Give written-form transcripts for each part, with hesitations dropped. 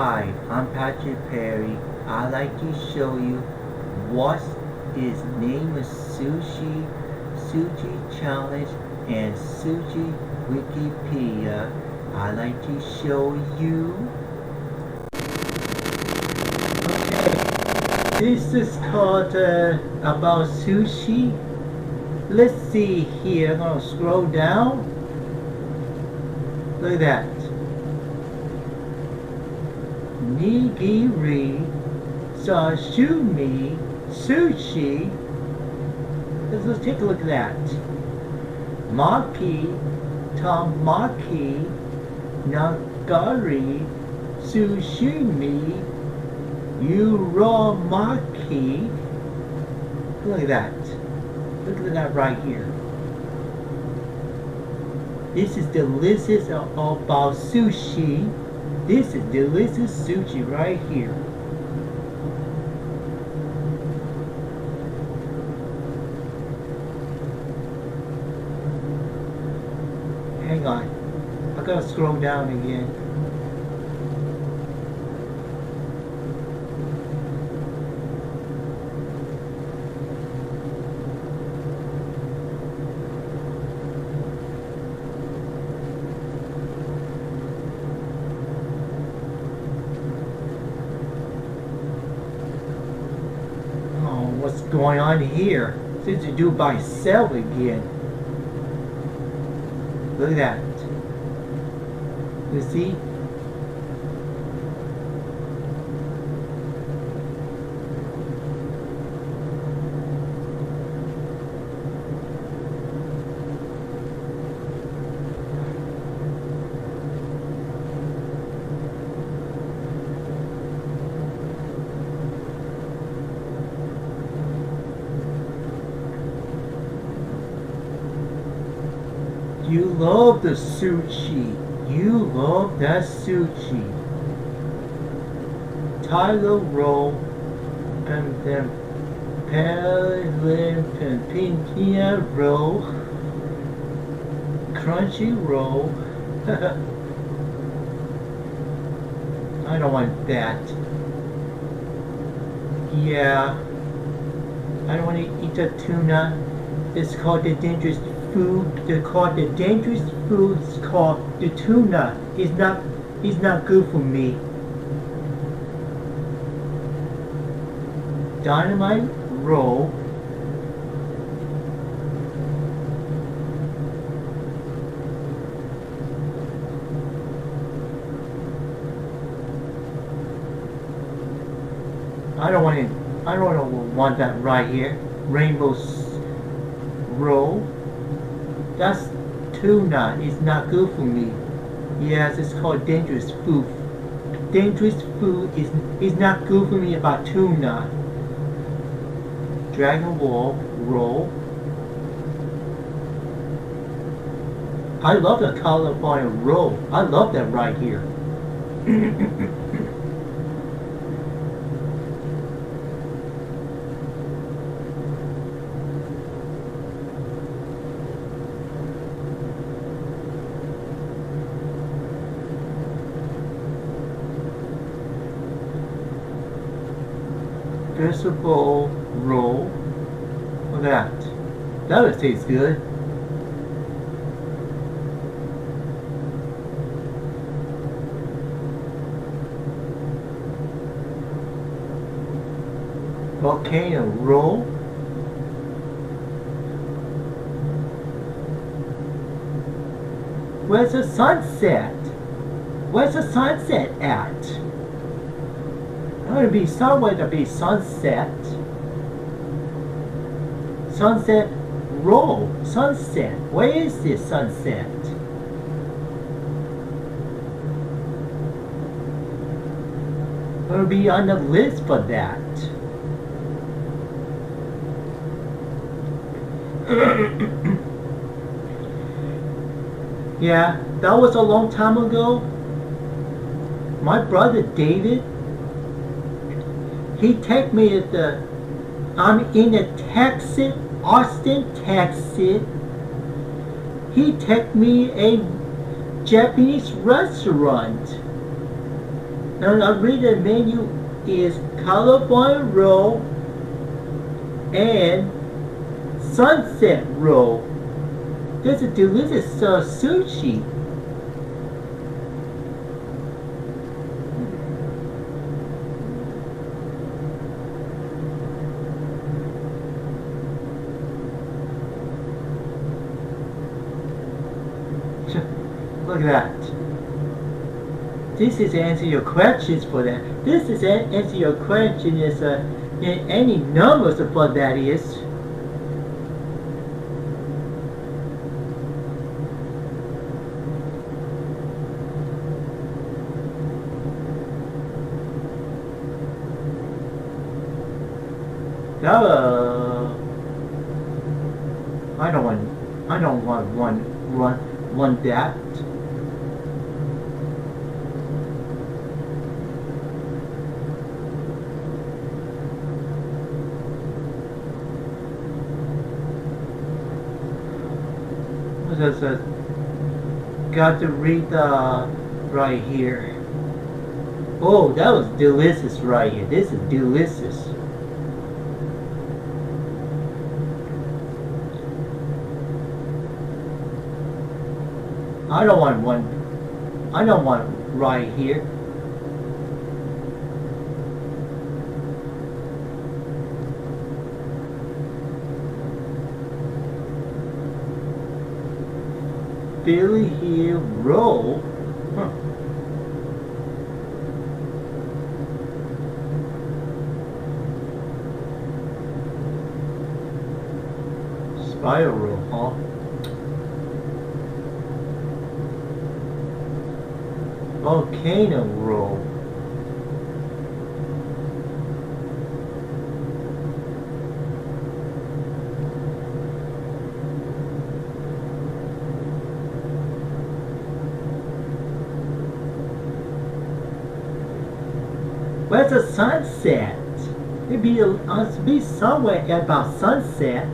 Hi, I'm Patrick Perry. I'd like to show you what is Name Sushi, Sushi Challenge, and Sushi Wikipedia. I'd like to show you. Okay, this is called about sushi. Let's see here. I'm gonna scroll down. Look at that. Nigiri, sashimi, sushi. Let's take a look at that. Maki, tamaki, nagari, sushimi, uramaki. Look at that. Look at that right here. This is delicious about sushi. This is delicious sushi right here. Hang on. I gotta scroll down again. What's going on here? Since you do by cell again. Look at that. You see? You love the sushi. You love that sushi. Tiger roll, and then pintia roll, crunchy roll. I don't want that. Yeah, I don't want to eat the tuna. It's called the dangerous food. They're called the dangerous food. It's called the tuna. It's not good for me. Dynamite roll. I don't want that right here. Rainbow roll. That's tuna. It's not good for me. Yes, it's called dangerous food. Dangerous food is not good for me about tuna. Dragon Ball roll. I love the California roll. I love that right here. Vegetable roll. Look at that. That would taste good. Volcano roll. Where's the sunset? Where's the sunset at? Going to be somewhere to be sunset. Sunset roll. Sunset. Where is this sunset? Going to be on the list for that. Yeah, that was a long time ago. My brother David, he take me at I'm in Texas, Austin, Texas. He take me a Japanese restaurant. And I read the menu is California roll and sunset roll. There's a delicious sushi. Look at that. This is answer your questions for that. This is answer your question is any numbers of what that is. I don't want that. Got to read right here. Oh, that was delicious right here. This is delicious. I don't want right here. Philly Hill Roll. Huh. Spiral, huh? Volcano roll. Where's the sunset? It'd be somewhere about sunset.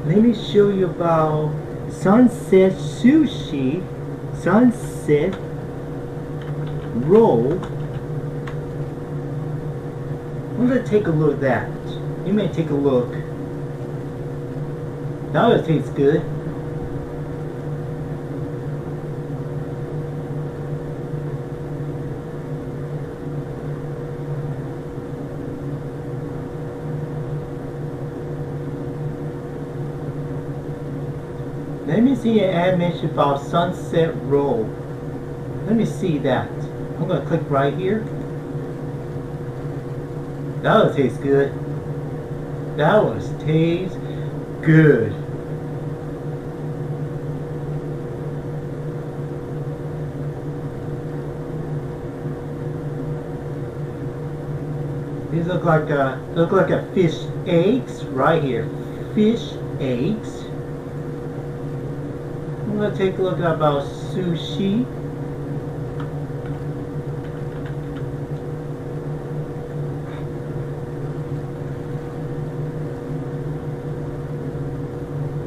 Let me show you about sunset sushi, sunset roll. I'm gonna take a look at that. You may take a look. Now it tastes good. Let me see an animation about sunset roll. Let me see that. I'm gonna click right here. That would taste good. That would taste good. These look like a fish eggs right here. Fish eggs. I'm gonna take a look about sushi.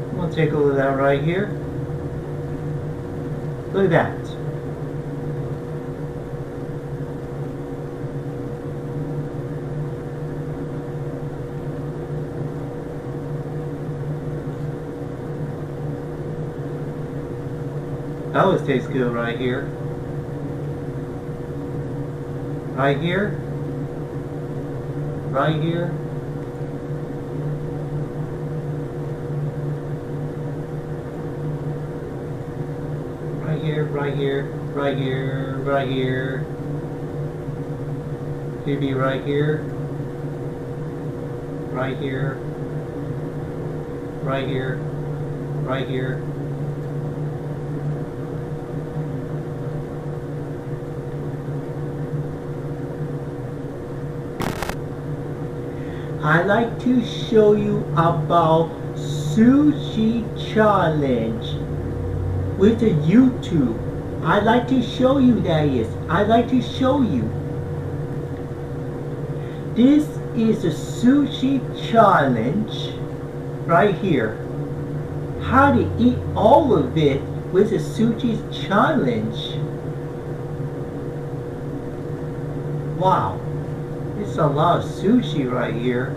I'm gonna take a look at that right here. Look at that. That always tastes good right here. Right here. Right here. Right here, right here, right here, right here. Maybe right here. Right here. Right here. Right here. I like to show you about Sushi Challenge with the YouTube. I like to show you that is. I like to show you. This is a Sushi Challenge right here. How to eat all of it with a Sushi Challenge. Wow. It's a lot of sushi right here.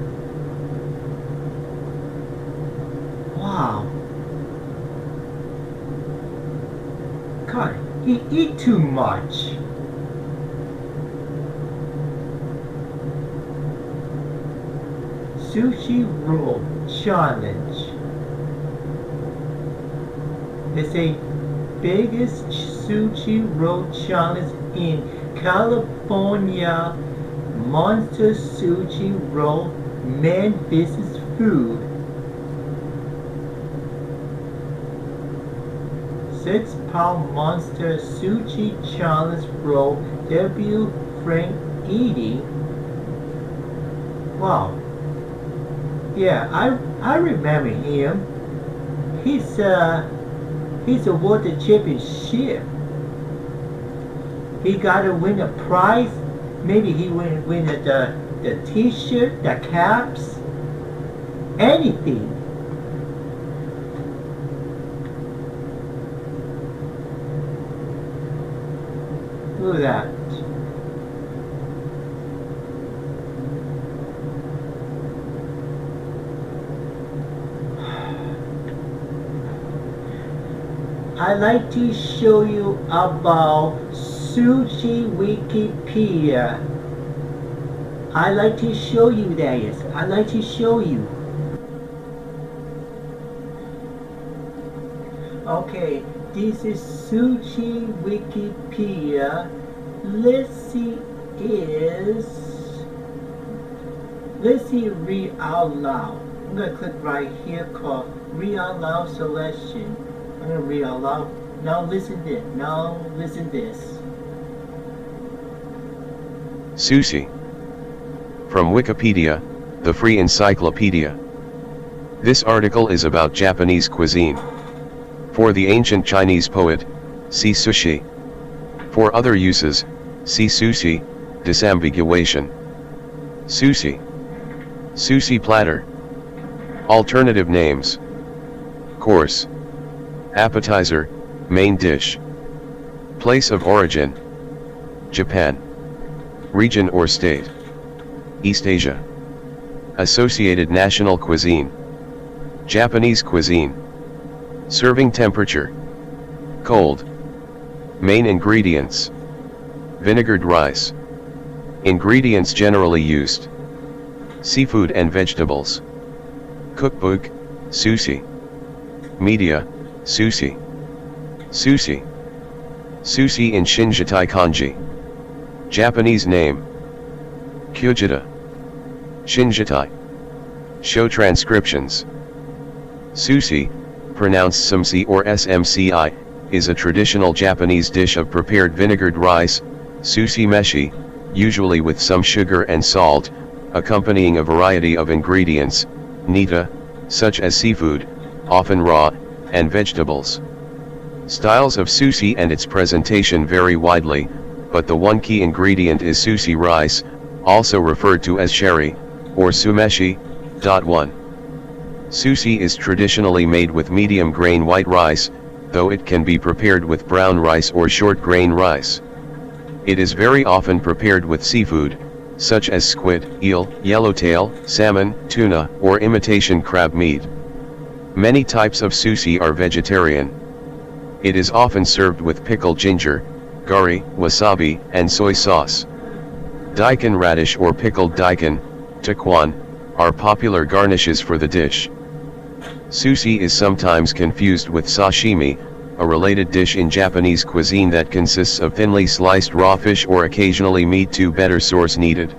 Wow. God, you eat too much. Sushi Roll Challenge. It's a biggest sushi roll challenge in California. Monster Sushi Roll Man vs. Food. 6-pound Monster Sushi Challenge Roll debut Frank eating. Wow. Yeah, I remember him. He's a world championship. He got to win a prize. Maybe he win the t-shirt, the caps, anything. Look at that. I like to show you about Sushi Wikipedia. I like to show you that is. I like to show you. Okay, this is Sushi Wikipedia. Let's see read out loud. I'm gonna click right here called read out loud selection. I'm gonna read out loud. Now listen this. Now listen this. Sushi. From Wikipedia, the free encyclopedia. This article is about Japanese cuisine. For the ancient Chinese poet, see sushi. For other uses, see sushi, disambiguation. Sushi. Sushi platter. Alternative names. Course. Appetizer, main dish. Place of origin. Japan. Region or state. East Asia. Associated national cuisine. Japanese cuisine. Serving temperature. Cold. Main ingredients. Vinegared rice. Ingredients generally used. Seafood and vegetables. Cookbook, sushi. Media, Sushi. Sushi. Sushi in Shinjitai kanji. Japanese name. Kyujita. Shinjitai. Show transcriptions. Sushi, pronounced sumsi or smci, is a traditional Japanese dish of prepared vinegared rice, sushi meshi, usually with some sugar and salt, accompanying a variety of ingredients, nita, such as seafood, often raw, and vegetables. Styles of sushi and its presentation vary widely, but the one key ingredient is sushi rice, also referred to as sheri, or sumeshi. 1. Sushi is traditionally made with medium grain white rice, though it can be prepared with brown rice or short grain rice. It is very often prepared with seafood, such as squid, eel, yellowtail, salmon, tuna, or imitation crab meat. Many types of sushi are vegetarian. It is often served with pickled ginger, gari, wasabi, and soy sauce. Daikon radish or pickled daikon, tukwan, are popular garnishes for the dish. Sushi is sometimes confused with sashimi, a related dish in Japanese cuisine that consists of thinly sliced raw fish or occasionally meat. 2 better source needed.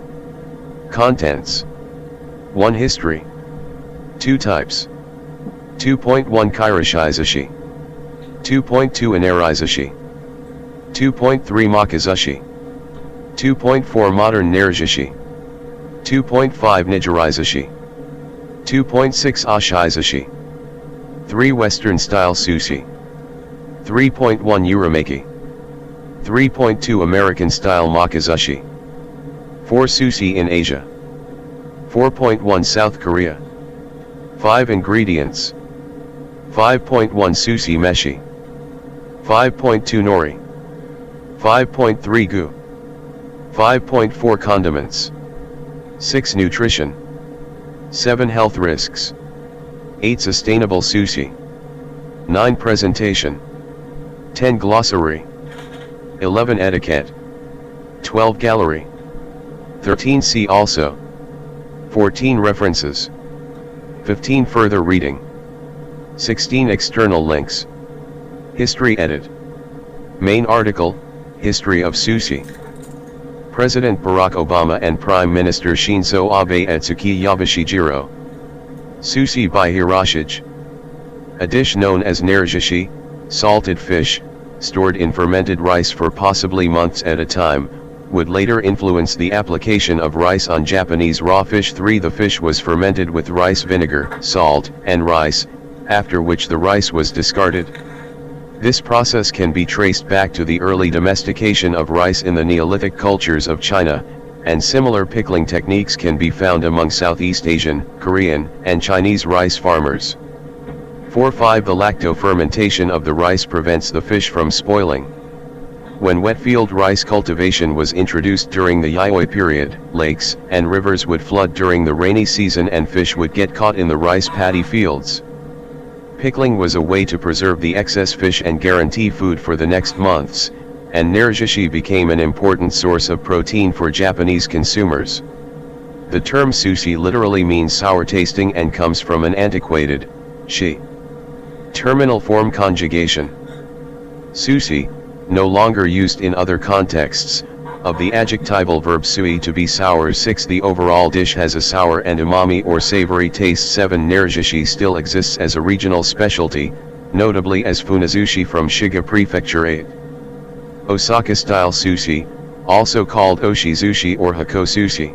Contents. 1 History. 2 Types. 2.1 Kairashizashi. 2.2 Inarizashi. 2.3 Makizashi. 2.4 Modern Narizashi. 2.5 Nigirizashi. 2.6 Ashizashi. 3 Western style sushi. 3.1 Uramaki. 3.2 American style makizashi. 4 Sushi in Asia. 4.1 South Korea. 5 Ingredients. 5.1 Sushi meshi. 5.2 Nori. 5.3 Gu. 5.4 Condiments. 6 Nutrition. 7 Health risks. 8 Sustainable sushi. 9 Presentation. 10 Glossary. 11 Etiquette. 12 Gallery. 13 See also. 14 References. 15 Further reading. 16 External links. History edit. Main article, History of Sushi. President Barack Obama and Prime Minister Shinzo Abe at Tsukiyabashi Jiro. Sushi by Hirashige. A dish known as narizashi, salted fish, stored in fermented rice for possibly months at a time, would later influence the application of rice on Japanese raw fish. 3 The fish was fermented with rice vinegar, salt, and rice, after which the rice was discarded. This process can be traced back to the early domestication of rice in the Neolithic cultures of China, and similar pickling techniques can be found among Southeast Asian, Korean, and Chinese rice farmers. 4-5 The lacto-fermentation of the rice prevents the fish from spoiling. When wet-field rice cultivation was introduced during the Yayoi period, lakes and rivers would flood during the rainy season and fish would get caught in the rice paddy fields. Pickling was a way to preserve the excess fish and guarantee food for the next months, and narizashi became an important source of protein for Japanese consumers. The term sushi literally means sour tasting and comes from an antiquated shi terminal form conjugation. Sushi, no longer used in other contexts, of the adjectival verb sui to be sour. 6 The overall dish has a sour and umami or savory taste. 7 Narizashi still exists as a regional specialty, notably as funazushi from Shiga Prefecture. 8 Osaka-style sushi, also called oshizushi or hakosushi.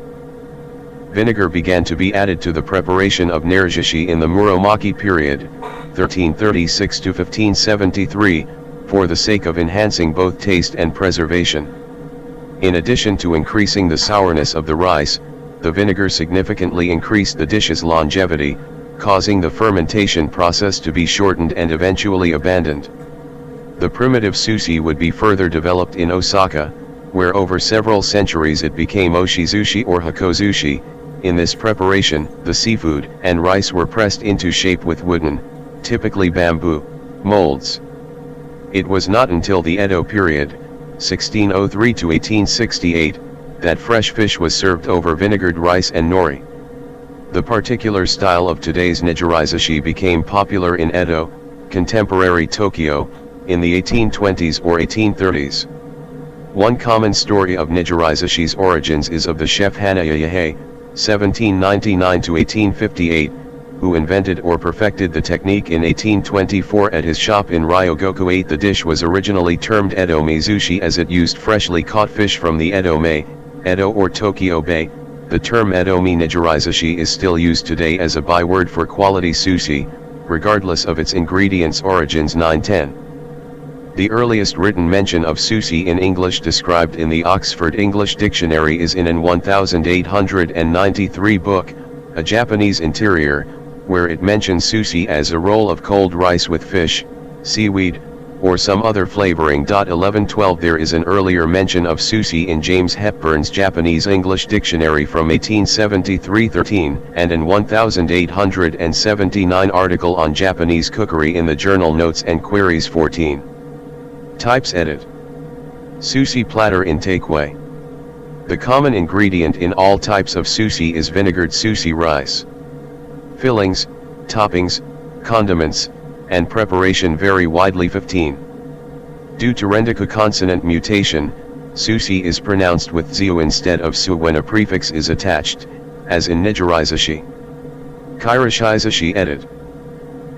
Vinegar began to be added to the preparation of narizashi in the Muromachi period, 1336 to 1573, for the sake of enhancing both taste and preservation. In addition to increasing the sourness of the rice, the vinegar significantly increased the dish's longevity, causing the fermentation process to be shortened and eventually abandoned. The primitive sushi would be further developed in Osaka, where over several centuries it became oshizushi or hakozushi. In this preparation, the seafood and rice were pressed into shape with wooden, typically bamboo, molds. It was not until the Edo period, 1603 to 1868, that fresh fish was served over vinegared rice and nori. The particular style of today's nigirizashi became popular in Edo, contemporary Tokyo, in the 1820s or 1830s. One common story of nijirizashi's origins is of the chef Hanaya Yahei, 1799 to 1858, who invented or perfected the technique in 1824 at his shop in Ryogoku 8. The dish was originally termed Edomi Sushi as it used freshly caught fish from the Edo or Tokyo Bay. The term Edomi nijirizashi is still used today as a byword for quality sushi, regardless of its ingredients' origins. 910. The earliest written mention of sushi in English described in the Oxford English Dictionary is in an 1893 book, A Japanese Interior, where it mentions sushi as a roll of cold rice with fish, seaweed, or some other flavoring. 1112 There is an earlier mention of sushi in James Hepburn's Japanese English Dictionary from 1873. 13 and an 1879 article on Japanese cookery in the journal Notes and Queries. 14. Types. Edit. Sushi platter in takeaway. The common ingredient in all types of sushi is vinegared sushi rice. Fillings, toppings, condiments, and preparation vary widely. 15. Due to Rendaku consonant mutation, sushi is pronounced with zu instead of su when a prefix is attached, as in nijirizashi. Kairashizashi. Edit.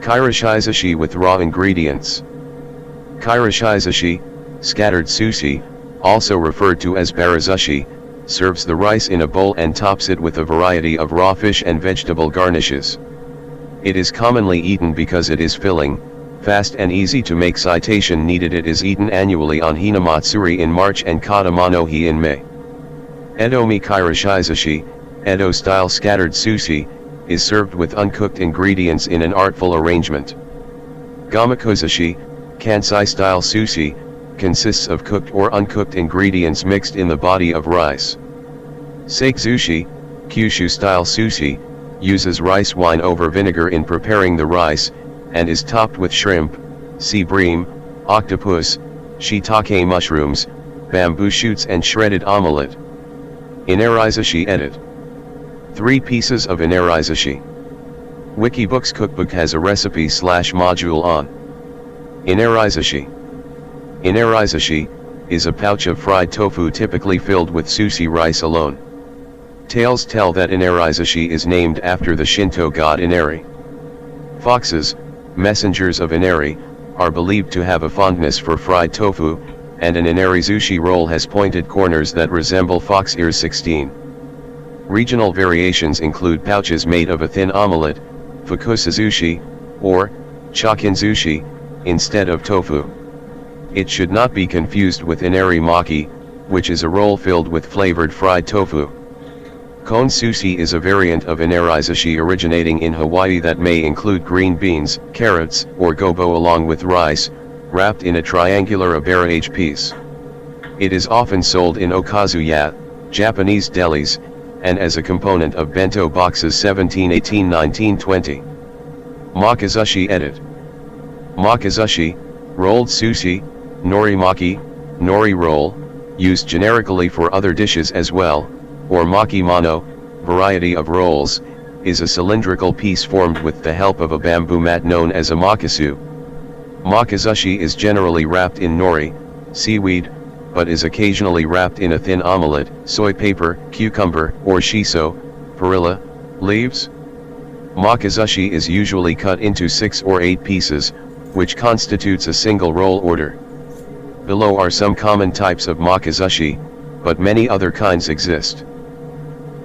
Kairashizashi with raw ingredients. Kairashizashi, scattered sushi, also referred to as barazushi, serves the rice in a bowl and tops it with a variety of raw fish and vegetable garnishes. It is commonly eaten because it is filling, fast and easy to make. Citation needed. It is eaten annually on Hinamatsuri in March and Katamanohi in May. Edomi kairashizashi, Edo-style scattered sushi, is served with uncooked ingredients in an artful arrangement. Gamakozashi, Kansai-style sushi, consists of cooked or uncooked ingredients mixed in the body of rice. Sakezushi, Kyushu-style sushi, uses rice wine over vinegar in preparing the rice, and is topped with shrimp, sea bream, octopus, shiitake mushrooms, bamboo shoots and shredded omelette. Inarizashi. Edit. 3 pieces of inarizashi. Wikibooks cookbook has a recipe/module on inarizashi. Inarizashi is a pouch of fried tofu typically filled with sushi rice alone. Tales tell that inarizashi is named after the Shinto god Inari. Foxes, messengers of Inari, are believed to have a fondness for fried tofu, and an inarizushi roll has pointed corners that resemble fox ears. 16. Regional variations include pouches made of a thin omelette, fukusazushi, or chakinzushi, instead of tofu. It should not be confused with inari maki, which is a roll filled with flavored fried tofu. Kon sushi is a variant of inarizashi originating in Hawaii that may include green beans, carrots, or gobo along with rice, wrapped in a triangular abara piece. It is often sold in okazuya, Japanese delis, and as a component of bento boxes. 17, 18, 19, 20. Makizushi. Edit. Makizushi, rolled sushi, norimaki, nori roll, used generically for other dishes as well, or makimono, variety of rolls, is a cylindrical piece formed with the help of a bamboo mat known as a makisu. Makizushi is generally wrapped in nori, seaweed, but is occasionally wrapped in a thin omelette, soy paper, cucumber, or shiso, perilla, leaves. Makizushi is usually cut into 6 or 8 pieces, which constitutes a single roll order. Below are some common types of makizushi, but many other kinds exist.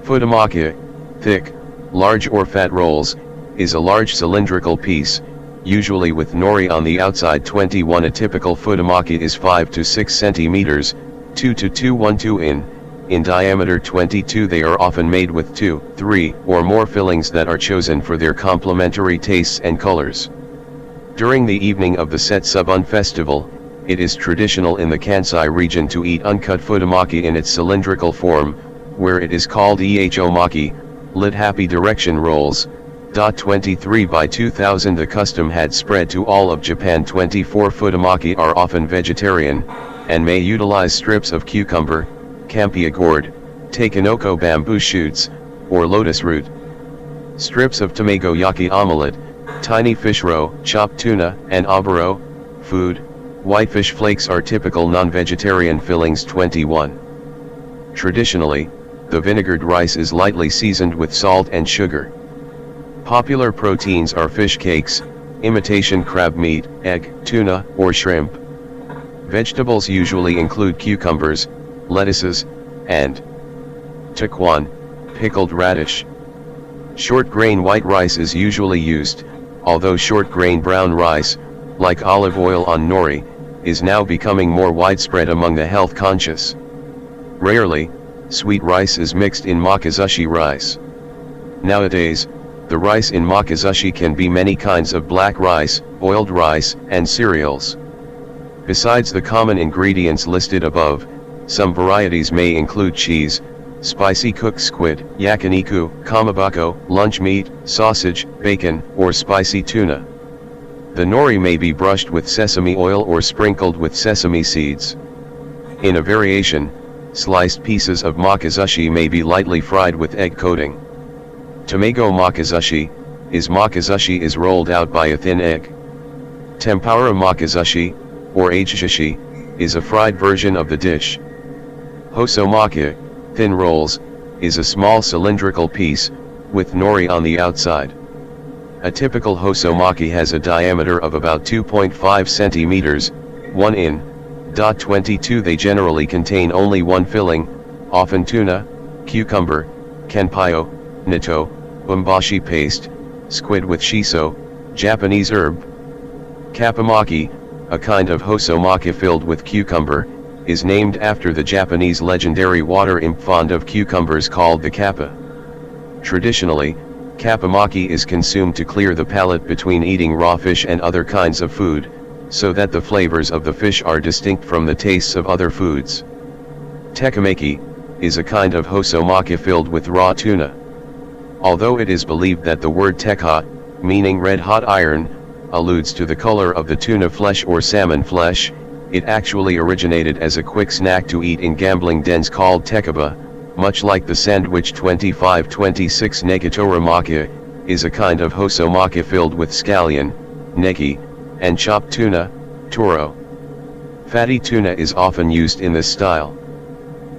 Futamaki, thick, large or fat rolls, is a large cylindrical piece, usually with nori on the outside. 21. A typical futamaki is 5 to 6 centimeters, 2 to 212 in diameter. 22. They are often made with 2, 3, or more fillings that are chosen for their complementary tastes and colors. During the evening of the Setsubun festival, it is traditional in the Kansai region to eat uncut futamaki in its cylindrical form, where it is called ehomaki, lit happy direction rolls. 23. By 2000 the custom had spread to all of Japan. 24. Futamaki are often vegetarian, and may utilize strips of cucumber, campia gourd, takenoko bamboo shoots, or lotus root. Strips of tamago yaki omelette, Tiny fish roe, chopped tuna, and aburo. Food, whitefish flakes are typical non-vegetarian fillings. 21. Traditionally, the vinegared rice is lightly seasoned with salt and sugar. Popular proteins are fish cakes, imitation crab meat, egg, tuna, or shrimp. Vegetables usually include cucumbers, lettuces, and tukwan, pickled radish. Short grain white rice is usually used, although short grain brown rice, like olive oil on nori, is now becoming more widespread among the health conscious. Rarely, sweet rice is mixed in makizushi rice. Nowadays, the rice in makizushi can be many kinds of black rice, boiled rice, and cereals. Besides the common ingredients listed above, some varieties may include cheese, spicy cooked squid, yakiniku, kamabako, lunch meat, sausage, bacon, or spicy tuna. The nori may be brushed with sesame oil or sprinkled with sesame seeds. In a variation, sliced pieces of makizushi may be lightly fried with egg coating. Tamago makizushi is rolled out by a thin egg. Tempura makizushi, or agezushi, is a fried version of the dish. Hosomaki, thin rolls, is a small cylindrical piece, with nori on the outside. A typical hosomaki has a diameter of about 2.5 centimeters, 1 in. 22. They generally contain only one filling, often tuna, cucumber, kenpayo, natto, umbashi paste, squid with shiso, Japanese herb. Kappamaki, a kind of hosomaki filled with cucumber, is named after the Japanese legendary water imp fond of cucumbers called the kappa. Traditionally, kappamaki is consumed to clear the palate between eating raw fish and other kinds of food, so that the flavors of the fish are distinct from the tastes of other foods. Tekamaki is a kind of hosomaki filled with raw tuna. Although it is believed that the word teka, meaning red-hot iron, alludes to the color of the tuna flesh or salmon flesh, it actually originated as a quick snack to eat in gambling dens called tekaba, much like the sandwich. 25-26. Negatoramaki is a kind of hosomaki filled with scallion, neki, and chopped tuna, toro. Fatty tuna is often used in this style.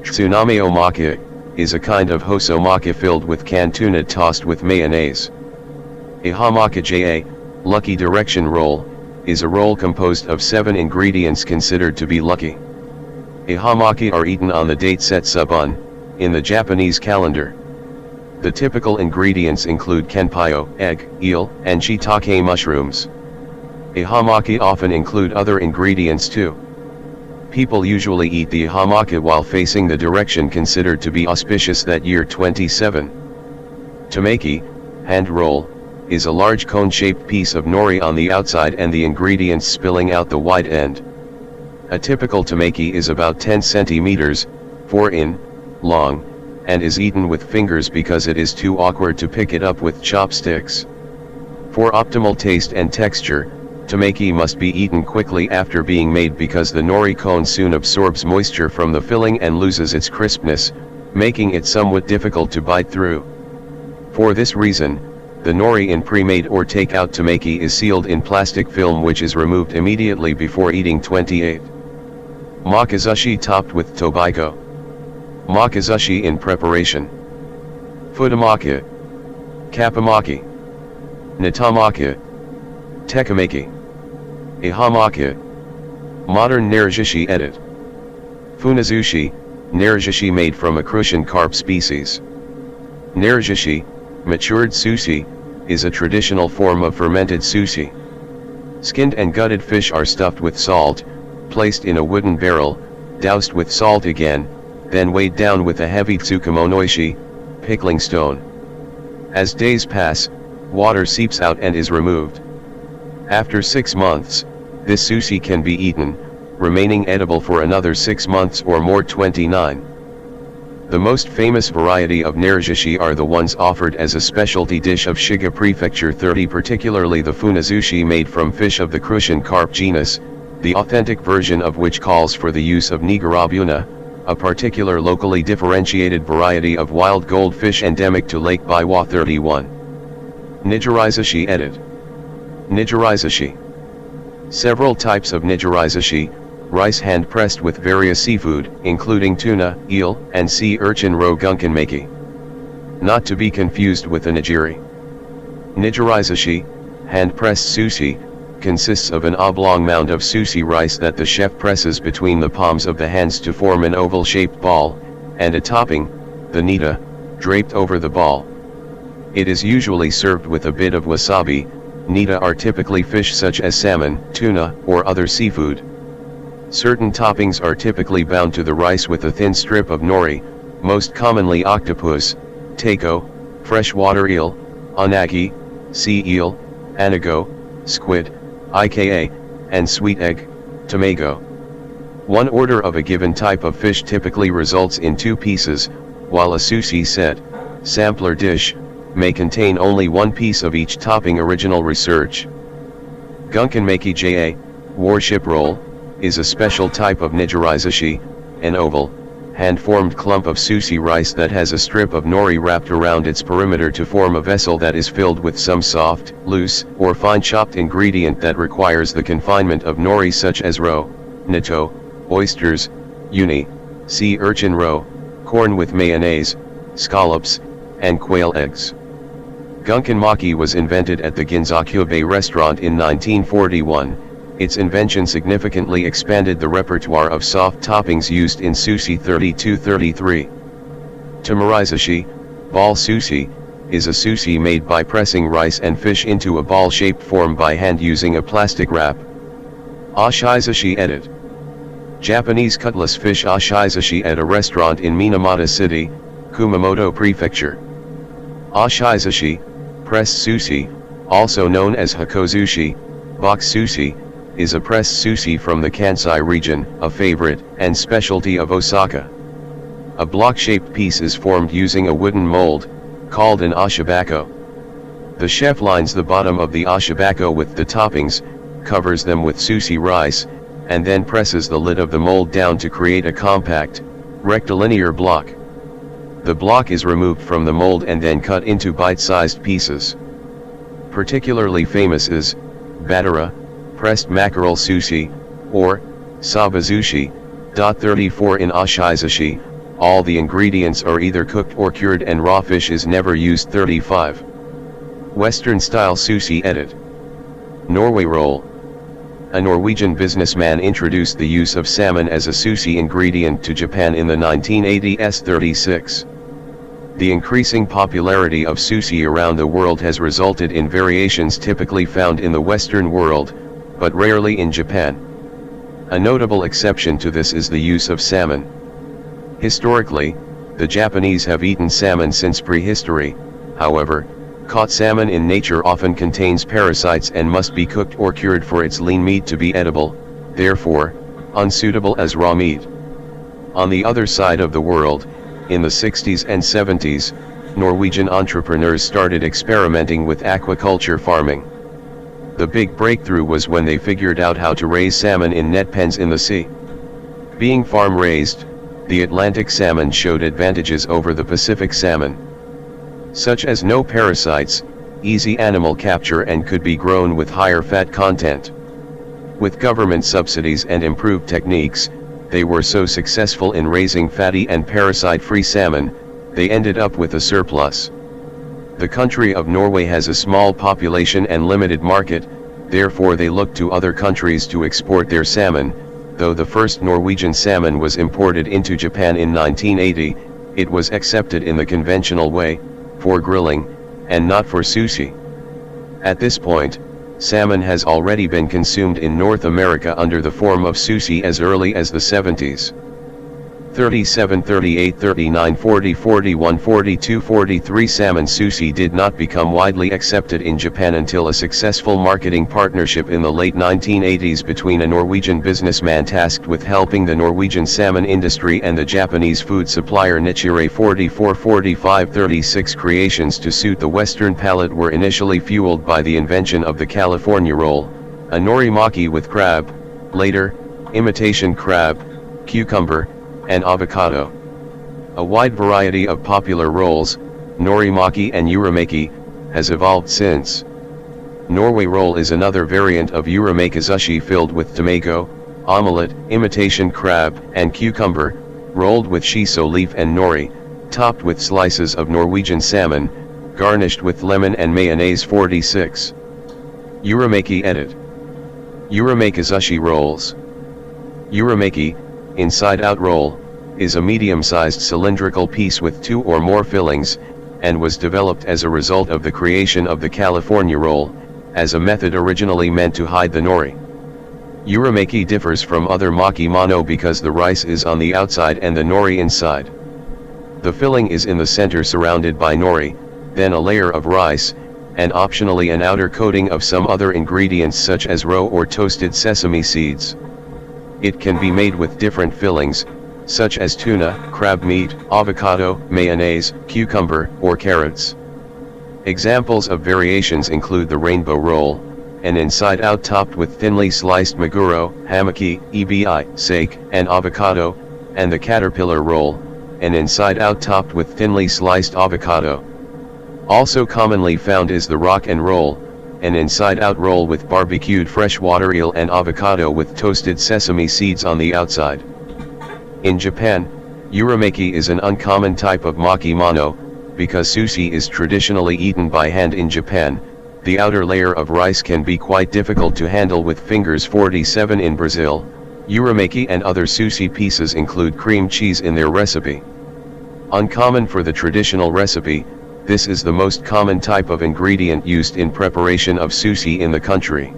Tsunami omaki is a kind of hosomaki filled with canned tuna tossed with mayonnaise. A hamaki lucky direction roll, is a roll composed of 7 ingredients considered to be lucky. A hamaki are eaten on the date setsubun, in the Japanese calendar. The typical ingredients include kenpayo, egg, eel, and shiitake mushrooms. A hamaki often include other ingredients too. People usually eat the hamaki while facing the direction considered to be auspicious that year. 27. Tamaki, hand roll, is a large cone-shaped piece of nori on the outside and the ingredients spilling out the wide end. A typical tamaki is about 10 centimeters, 4 in, long, and is eaten with fingers because it is too awkward to pick it up with chopsticks. For optimal taste and texture, tamaki must be eaten quickly after being made because the nori cone soon absorbs moisture from the filling and loses its crispness, making it somewhat difficult to bite through. For this reason, the nori in pre-made or take-out tamaki is sealed in plastic film which is removed immediately before eating. 28. Makizushi topped with tobacco. Makizushi in preparation. Futamaki, kappamaki, natamaki, tekamaki, a hamaki. Modern narizushi edit. Funazushi, narizushi made from a crucian carp species. Narizushi, matured sushi, is a traditional form of fermented sushi. Skinned and gutted fish are stuffed with salt, placed in a wooden barrel, doused with salt again, then weighed down with a heavy tsukumonoishi, pickling stone. As days pass, water seeps out and is removed. After 6 months, this sushi can be eaten, remaining edible for another 6 months or more. 29. The most famous variety of narizushi are the ones offered as a specialty dish of Shiga Prefecture. 30. Particularly the funazushi made from fish of the crucian carp genus, the authentic version of which calls for the use of nigarabuna, a particular locally differentiated variety of wild goldfish endemic to Lake Biwa. 31. Nigirizushi edit. Nigirizashi. Several types of nigirizashi, rice hand-pressed with various seafood, including tuna, eel, and sea urchin roe gunkanmeki. Not to be confused with the nigiri. Nigirizashi, hand-pressed sushi, consists of an oblong mound of sushi rice that the chef presses between the palms of the hands to form an oval-shaped ball, and a topping, the nita, draped over the ball. It is usually served with a bit of wasabi. Nita are typically fish such as salmon, tuna, or other seafood. Certain toppings are typically bound to the rice with a thin strip of nori, most commonly octopus, taiko, freshwater eel, unagi, sea eel, anago, squid, ika, and sweet egg, tamago. One order of a given type of fish typically results in 2 pieces, while a sushi set, sampler dish, may contain only 1 piece of each topping. Original research. Gunkanmeki ja, warship roll, is a special type of nigirizashi, an oval, hand-formed clump of sushi rice that has a strip of nori wrapped around its perimeter to form a vessel that is filled with some soft, loose, or fine-chopped ingredient that requires the confinement of nori such as roe, natto, oysters, uni, sea urchin roe, corn with mayonnaise, scallops, and quail eggs. Gunkanmaki was invented at the Ginzakube restaurant in 1941. Its invention significantly expanded the repertoire of soft toppings used in sushi 32-33. Tamarizashi, ball sushi, is a sushi made by pressing rice and fish into a ball-shaped form by hand using a plastic wrap. Ashizashi edit. Japanese cutlass fish ashizashi at a restaurant in Minamata City, Kumamoto Prefecture. Ashizashi, pressed sushi, also known as hakozushi, box sushi, is a pressed sushi from the Kansai region, a favorite and specialty of Osaka. A block-shaped piece is formed using a wooden mold, called an ashabako. The chef lines the bottom of the ashabako with the toppings, covers them with sushi rice, and then presses the lid of the mold down to create a compact, rectilinear block. The block is removed from the mold and then cut into bite-sized pieces. Particularly famous is batara, pressed mackerel sushi, or sabazushi. 34 In ashizashi, all the ingredients are either cooked or cured and raw fish is never used. 35. Western-style sushi edit. Norway roll. A Norwegian businessman introduced the use of salmon as a sushi ingredient to Japan in the 1980s. 36. The increasing popularity of sushi around the world has resulted in variations typically found in the Western world, but rarely in Japan. A notable exception to this is the use of salmon. Historically, the Japanese have eaten salmon since prehistory. However, caught salmon in nature often contains parasites and must be cooked or cured for its lean meat to be edible, therefore, unsuitable as raw meat. On the other side of the world, in the 60s and 70s, Norwegian entrepreneurs started experimenting with aquaculture farming. The big breakthrough was when they figured out how to raise salmon in net pens in the sea. Being farm-raised, the Atlantic salmon showed advantages over the Pacific salmon, such as no parasites, easy animal capture, and could be grown with higher fat content. With government subsidies and improved techniques, they were so successful in raising fatty and parasite-free salmon, they ended up with a surplus. The country of Norway has a small population and limited market, therefore they look to other countries to export their salmon. Though the first Norwegian salmon was imported into Japan in 1980, it was accepted in the conventional way, for grilling, and not for sushi. At this point, salmon has already been consumed in North America under the form of sushi as early as the 70s. 37, 38, 39, 40, 41, 42, 43 Salmon sushi did not become widely accepted in Japan until a successful marketing partnership in the late 1980s between a Norwegian businessman tasked with helping the Norwegian salmon industry and the Japanese food supplier Nichire. 44, 45, 36 creations to suit the Western palate were initially fueled by the invention of the California roll, a norimaki with crab, later, imitation crab, cucumber, and avocado. A wide variety of popular rolls, norimaki and uramaki, has evolved since. Norway roll is another variant of uramakizushi filled with tomato, omelette, imitation crab, and cucumber, rolled with shiso leaf and nori, topped with slices of Norwegian salmon, garnished with lemon and mayonnaise. 46. Uramaki edit. Uramakizushi rolls. Uramaki, inside-out roll, is a medium-sized cylindrical piece with 2 or more fillings, and was developed as a result of the creation of the California roll, as a method originally meant to hide the nori. Uramaki differs from other makimono because the rice is on the outside and the nori inside. The filling is in the center surrounded by nori, then a layer of rice, and optionally an outer coating of some other ingredients such as roe or toasted sesame seeds. It can be made with different fillings, such as tuna, crab meat, avocado, mayonnaise, cucumber, or carrots. Examples of variations include the rainbow roll, an inside-out topped with thinly sliced maguro, hamaki, ebi, sake, and avocado, and the caterpillar roll, an inside-out topped with thinly sliced avocado. Also commonly found is the rock and roll, an inside-out roll with barbecued freshwater eel and avocado with toasted sesame seeds on the outside. In Japan, uramaki is an uncommon type of makimono, because sushi is traditionally eaten by hand in Japan. The outer layer of rice can be quite difficult to handle with fingers. 47. In Brazil, uramaki and other sushi pieces include cream cheese in their recipe. Uncommon for the traditional recipe, this is the most common type of ingredient used in preparation of sushi in the country.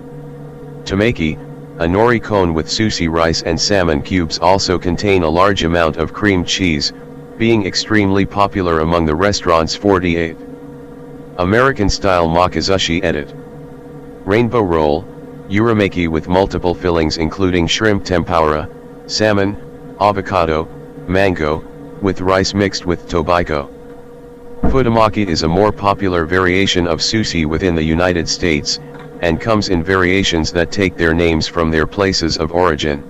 Tamaki, a nori cone with sushi rice and salmon cubes, also contain a large amount of cream cheese, being extremely popular among the restaurants. 48. American-style makizushi edit. Rainbow roll, uramaki with multiple fillings including shrimp tempura, salmon, avocado, mango, with rice mixed with tobacco. Futamaki is a more popular variation of sushi within the United States, and comes in variations that take their names from their places of origin.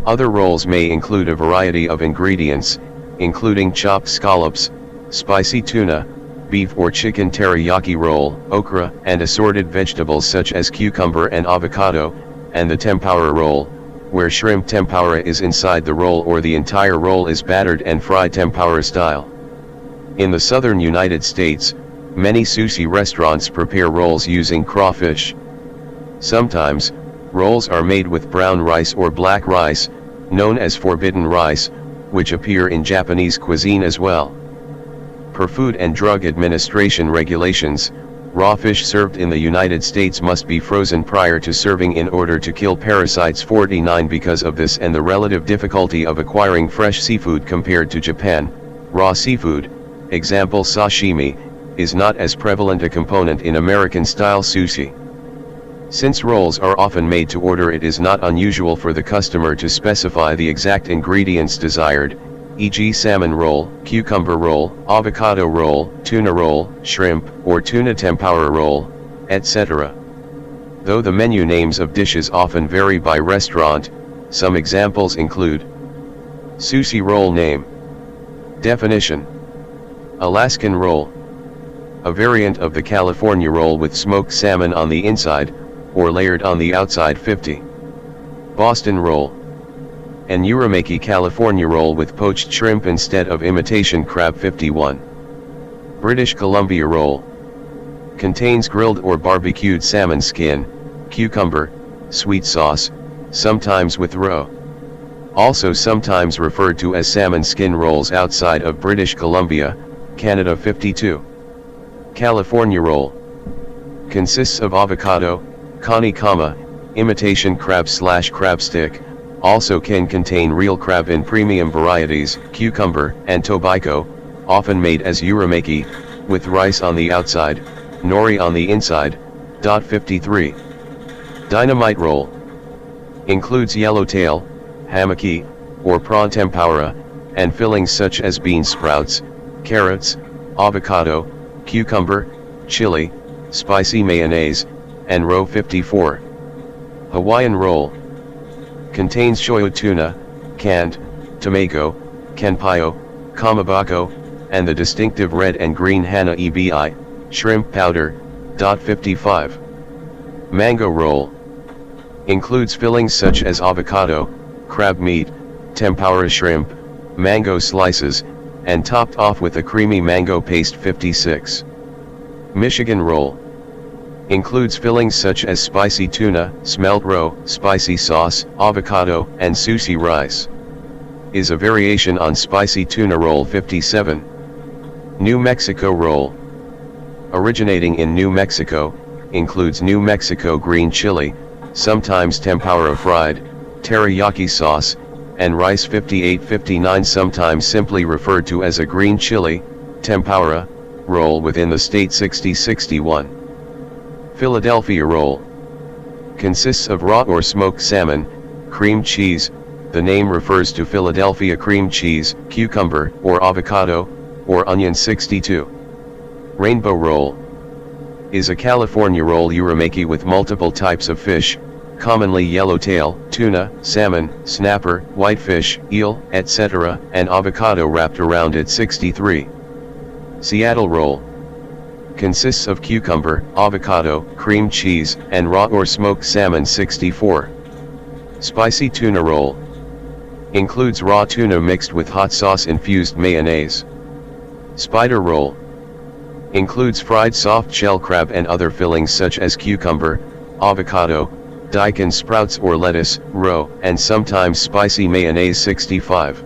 Other rolls may include a variety of ingredients, including chopped scallops, spicy tuna, beef or chicken teriyaki roll, okra, and assorted vegetables such as cucumber and avocado, and the tempura roll, where shrimp tempura is inside the roll or the entire roll is battered and fried tempura style. In the southern United States, many sushi restaurants prepare rolls using crawfish. Sometimes, rolls are made with brown rice or black rice, known as forbidden rice, which appear in Japanese cuisine as well. Per Food and Drug Administration regulations, raw fish served in the United States must be frozen prior to serving in order to kill parasites. 49. Because of this and the relative difficulty of acquiring fresh seafood compared to Japan, raw seafood, example sashimi, is not as prevalent a component in American-style sushi. Since rolls are often made to order, it is not unusual for the customer to specify the exact ingredients desired, e.g. salmon roll, cucumber roll, avocado roll, tuna roll, shrimp, or tuna tempura roll, etc. Though the menu names of dishes often vary by restaurant, some examples include: sushi roll name. Definition: Alaskan roll, a variant of the California roll with smoked salmon on the inside, or layered on the outside. 50. Boston roll, an uramaki California roll with poached shrimp instead of imitation crab. 51. British Columbia roll, contains grilled or barbecued salmon skin, cucumber, sweet sauce, sometimes with roe. Also sometimes referred to as salmon skin rolls outside of British Columbia, Canada. 52. California roll, consists of avocado, kanikama, imitation crab/crab stick, also can contain real crab in premium varieties, cucumber, and tobacco, often made as uramaki, with rice on the outside, nori on the inside. 53. Dynamite roll, includes yellowtail, hamaki, or prawn tempura, and fillings such as bean sprouts, carrots, avocado, cucumber, chili, spicy mayonnaise, and roe. 54. Hawaiian roll, contains shoyu tuna, canned, tomato, kanpayo, kamabako, and the distinctive red and green hana ebi, shrimp powder. 55. Mango roll. Includes fillings such as avocado, crab meat, tempura shrimp, mango slices, and topped off with a creamy mango paste. 56. Michigan roll. Includes fillings such as spicy tuna, smelt roe, spicy sauce, avocado, and sushi rice. Is a variation on spicy tuna roll. 57. New Mexico roll. Originating in New Mexico, includes New Mexico green chili, sometimes tempura fried, teriyaki sauce, and rice. 58-59 sometimes simply referred to as a green chili, tempura, roll within the state. 60-61. Philadelphia roll. Consists of raw or smoked salmon, cream cheese, the name refers to Philadelphia cream cheese, cucumber, or avocado, or onion. 62. Rainbow roll. Is a California roll uramaki with multiple types of fish, commonly yellowtail, tuna, salmon, snapper, whitefish, eel, etc., and avocado wrapped around it. 63. Seattle roll. Consists of cucumber, avocado, cream cheese, and raw or smoked salmon. 64. Spicy tuna roll. Includes raw tuna mixed with hot sauce infused mayonnaise. Spider roll. Includes fried soft shell crab and other fillings such as cucumber, avocado, daikon sprouts or lettuce, roe, and sometimes spicy mayonnaise. 65.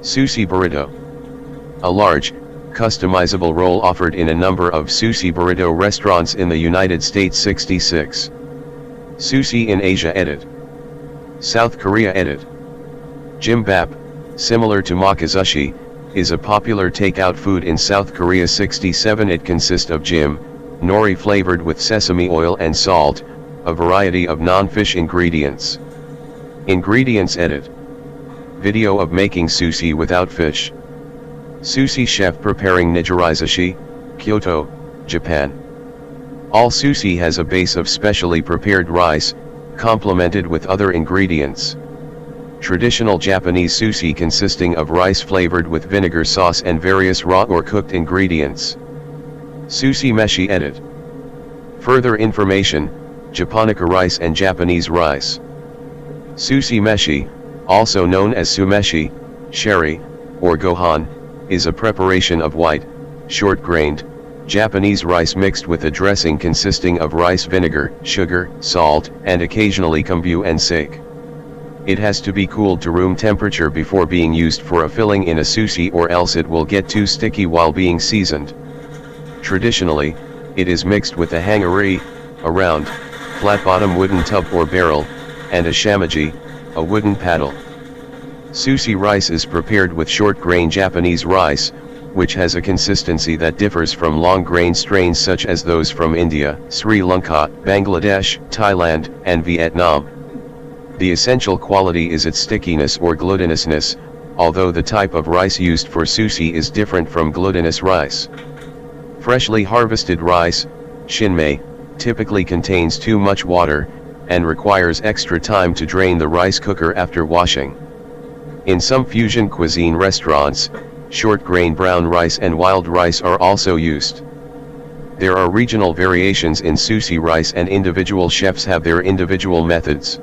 Sushi burrito. A large, customizable roll offered in a number of sushi burrito restaurants in the United States. 66. Sushi in Asia. Edit. South Korea. Edit. Gimbap, similar to makizushi, is a popular takeout food in South Korea. 67. It consists of jim, nori flavored with sesame oil and salt, a variety of non-fish ingredients. Ingredients. Edit. Video of making sushi without fish. Sushi chef preparing nigirizushi, Kyoto, Japan. All sushi has a base of specially prepared rice, complemented with other ingredients. Traditional Japanese sushi consisting of rice flavored with vinegar sauce and various raw or cooked ingredients. Sushi meshi. Edit. Further information, Japonica rice and Japanese rice. Sushi meshi, also known as sumeshi, sherry, or gohan, is a preparation of white, short-grained, Japanese rice mixed with a dressing consisting of rice vinegar, sugar, salt, and occasionally kombu and sake. It has to be cooled to room temperature before being used for a filling in a sushi, or else it will get too sticky while being seasoned. Traditionally, it is mixed with a hangari, a round, flat-bottom wooden tub or barrel, and a shamaji, a wooden paddle. Sushi rice is prepared with short-grain Japanese rice, which has a consistency that differs from long-grain strains such as those from India, Sri Lanka, Bangladesh, Thailand, and Vietnam. The essential quality is its stickiness or glutinousness, although the type of rice used for sushi is different from glutinous rice. Freshly harvested rice, shinmei, typically contains too much water, and requires extra time to drain the rice cooker after washing. In some fusion cuisine restaurants, short-grain brown rice and wild rice are also used. There are regional variations in sushi rice and individual chefs have their individual methods.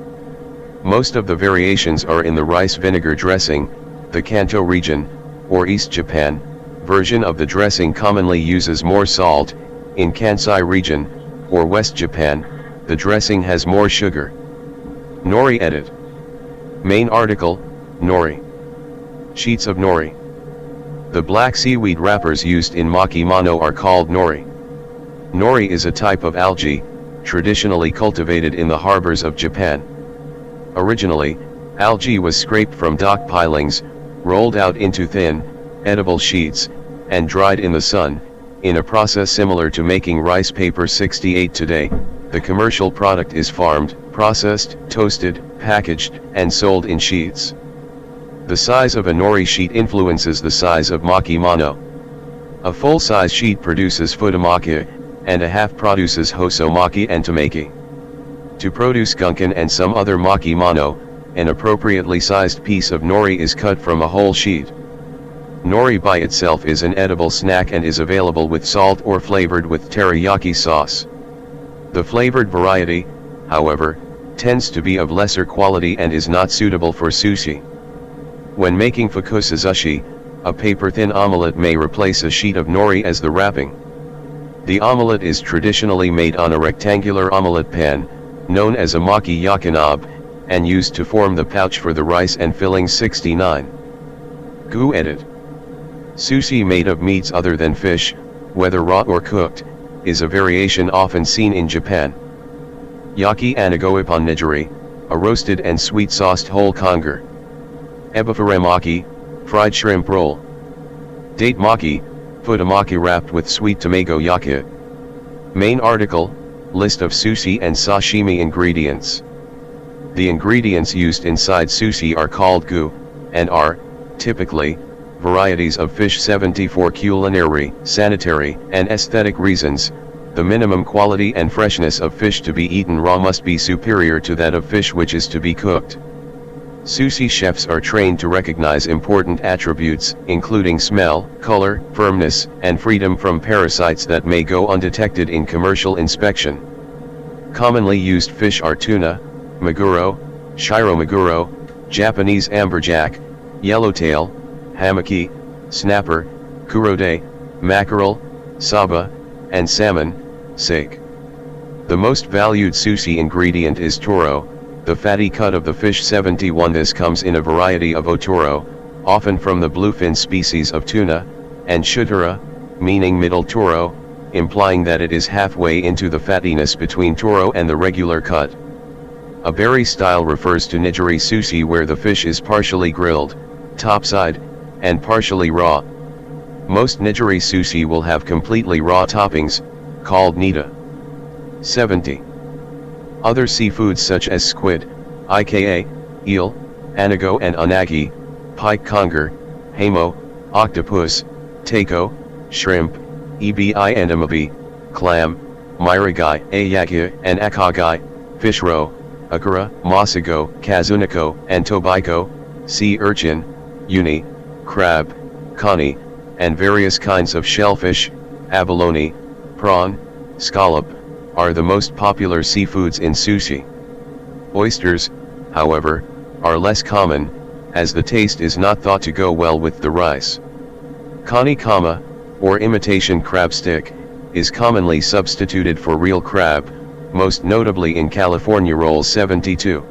Most of the variations are in the rice vinegar dressing, the Kanto region, or East Japan, version of the dressing commonly uses more salt, in Kansai region, or West Japan, the dressing has more sugar. Nori. Edit. Main article, nori. Sheets of nori. The black seaweed wrappers used in makimono are called nori. Nori is a type of algae, traditionally cultivated in the harbors of Japan. Originally, algae was scraped from dock pilings, rolled out into thin, edible sheets, and dried in the sun, in a process similar to making rice paper. 68. Today, the commercial product is farmed, processed, toasted, packaged, and sold in sheets. The size of a nori sheet influences the size of makimono. A full-size sheet produces futamaki, and a half produces hosomaki and tamaki. To produce gunkan and some other makimono, an appropriately sized piece of nori is cut from a whole sheet. Nori by itself is an edible snack and is available with salt or flavored with teriyaki sauce. The flavored variety, however, tends to be of lesser quality and is not suitable for sushi. When making fukusazushi, a paper-thin omelette may replace a sheet of nori as the wrapping. The omelette is traditionally made on a rectangular omelette pan, known as a maki yakinob, and used to form the pouch for the rice and filling. 69. Gu edit. Sushi made of meats other than fish, whether raw or cooked, is a variation often seen in Japan. Yaki anagoipon nigiri, a roasted and sweet-sauced whole conger. Ebifure maki, fried shrimp roll. Date maki, futamaki wrapped with sweet tomato yaki. Main article, list of sushi and sashimi ingredients. The ingredients used inside sushi are called gu, and are, typically, varieties of fish. 74 culinary, sanitary, and aesthetic reasons. The minimum quality and freshness of fish to be eaten raw must be superior to that of fish which is to be cooked. Sushi chefs are trained to recognize important attributes, including smell, color, firmness, and freedom from parasites that may go undetected in commercial inspection. Commonly used fish are tuna, maguro, shiro maguro, Japanese amberjack, yellowtail, hamaki, snapper, kurode, mackerel, saba, and salmon, sake. The most valued sushi ingredient is toro, the fatty cut of the fish. 71. This comes in a variety of otoro, often from the bluefin species of tuna, and shutura, meaning middle toro, implying that it is halfway into the fattiness between toro and the regular cut. A berry style refers to nigiri sushi where the fish is partially grilled, topside, and partially raw. Most nigiri sushi will have completely raw toppings, called nita. 70. Other seafoods such as squid, ika, eel, anago and unagi, pike conger, hamo, octopus, tako, shrimp, ebi and amabi, clam, miragai, ayaki and akagai, fish roe, akura, masago, kazuniko, and tobiko, sea urchin, uni, crab, kani, and various kinds of shellfish, abalone, prawn, scallop, are the most popular seafoods in sushi. Oysters, however, are less common, as the taste is not thought to go well with the rice. Kani kama, or imitation crab stick, is commonly substituted for real crab, most notably in California rolls. 72.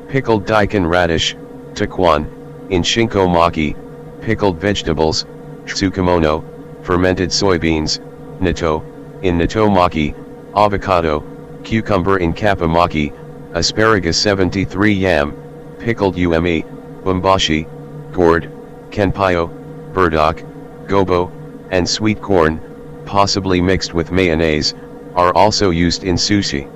Pickled daikon radish, takwan, in shinko maki, pickled vegetables, tsukemono, fermented soybeans, natto, in natto maki, avocado, cucumber in kappa maki, asparagus. 73. Yam, pickled ume, bumbashi, gourd, kenpayo, burdock, gobo, and sweet corn, possibly mixed with mayonnaise, are also used in sushi.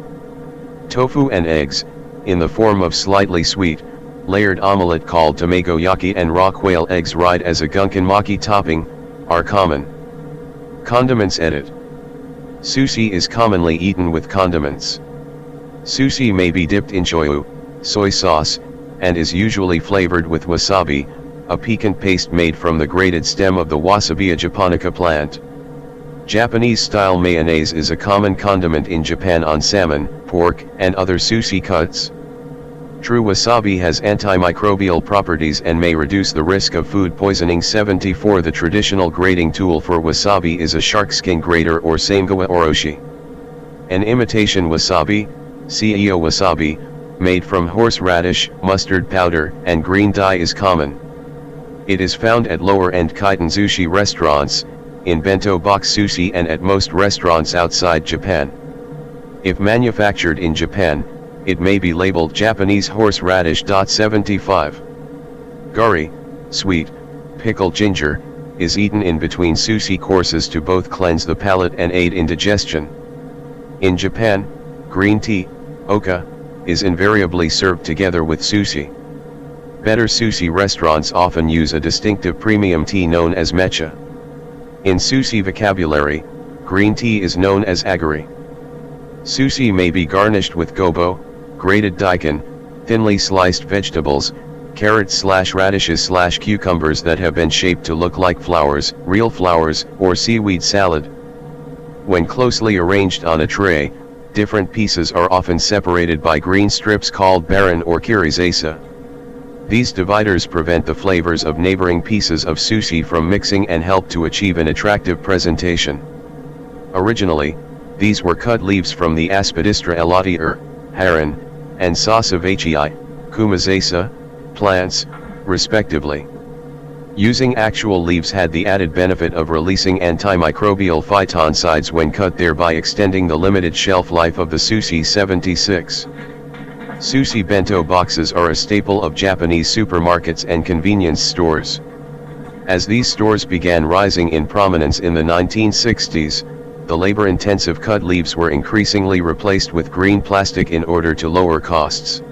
Tofu and eggs, in the form of slightly sweet, layered omelette called tamago yaki, and raw quail eggs fried as a gunkan maki topping, are common. Condiments edit. Sushi is commonly eaten with condiments. Sushi may be dipped in shoyu, soy sauce, and is usually flavored with wasabi, a piquant paste made from the grated stem of the Wasabia japonica plant. Japanese-style mayonnaise is a common condiment in Japan on salmon, pork, and other sushi cuts. True wasabi has antimicrobial properties and may reduce the risk of food poisoning. 74. The traditional grating tool for wasabi is a shark skin grater or samegawa oroshi. An imitation wasabi, CEO wasabi, made from horseradish, mustard powder, and green dye is common. It is found at lower-end kaiten sushi restaurants, in bento box sushi, and at most restaurants outside Japan. If manufactured in Japan, it may be labeled Japanese horseradish. 75. Gari, sweet, pickled ginger, is eaten in between sushi courses to both cleanse the palate and aid in digestion. In Japan, green tea, oka, is invariably served together with sushi. Better sushi restaurants often use a distinctive premium tea known as mecha. In sushi vocabulary, green tea is known as agari. Sushi may be garnished with gobo, grated daikon, thinly sliced vegetables, carrots/radishes/cucumbers that have been shaped to look like flowers, real flowers, or seaweed salad. When closely arranged on a tray, different pieces are often separated by green strips called baran or kirizasa. These dividers prevent the flavors of neighboring pieces of sushi from mixing and help to achieve an attractive presentation. Originally, these were cut leaves from the Aspidistra elati heron, and Sasavacii, kumazasa, plants, respectively. Using actual leaves had the added benefit of releasing antimicrobial phytoncides when cut, thereby extending the limited shelf life of the Sushi 76. Sushi bento boxes are a staple of Japanese supermarkets and convenience stores. As these stores began rising in prominence in the 1960s, the labor-intensive cut leaves were increasingly replaced with green plastic in order to lower costs.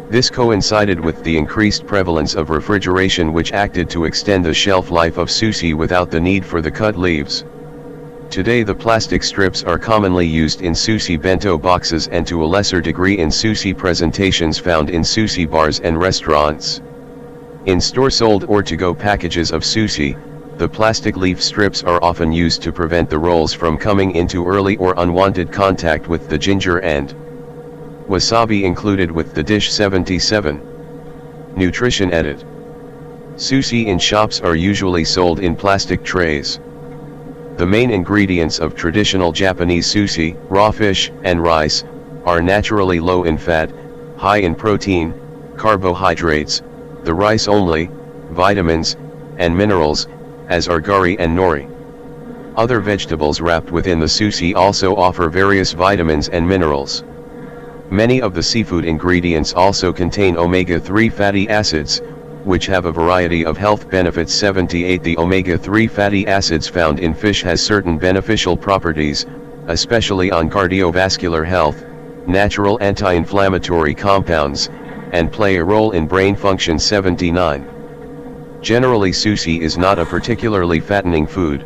This coincided with the increased prevalence of refrigeration, which acted to extend the shelf life of sushi without the need for the cut leaves. Today the plastic strips are commonly used in sushi bento boxes and to a lesser degree in sushi presentations found in sushi bars and restaurants. In store-sold or to-go packages of sushi, the plastic leaf strips are often used to prevent the rolls from coming into early or unwanted contact with the ginger and wasabi included with the dish. 77. Nutrition edit. Sushi in shops are usually sold in plastic trays. The main ingredients of traditional Japanese sushi, raw fish, and rice, are naturally low in fat, high in protein, carbohydrates, the rice only, vitamins, and minerals, as are gari and nori. Other vegetables wrapped within the sushi also offer various vitamins and minerals. Many of the seafood ingredients also contain omega-3 fatty acids, which have a variety of health benefits. 78. The omega-3 fatty acids found in fish has certain beneficial properties, especially on cardiovascular health, natural anti-inflammatory compounds, and play a role in brain function. 79. Generally, sushi is not a particularly fattening food.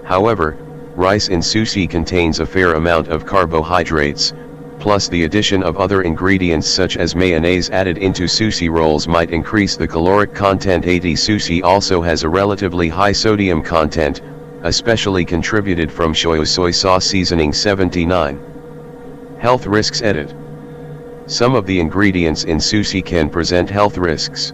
However, rice in sushi contains a fair amount of carbohydrates, plus the addition of other ingredients such as mayonnaise added into sushi rolls might increase the caloric content. 80. Sushi also has a relatively high sodium content, especially contributed from soy sauce seasoning. 79. Health risks edit. Some of the ingredients in sushi can present health risks.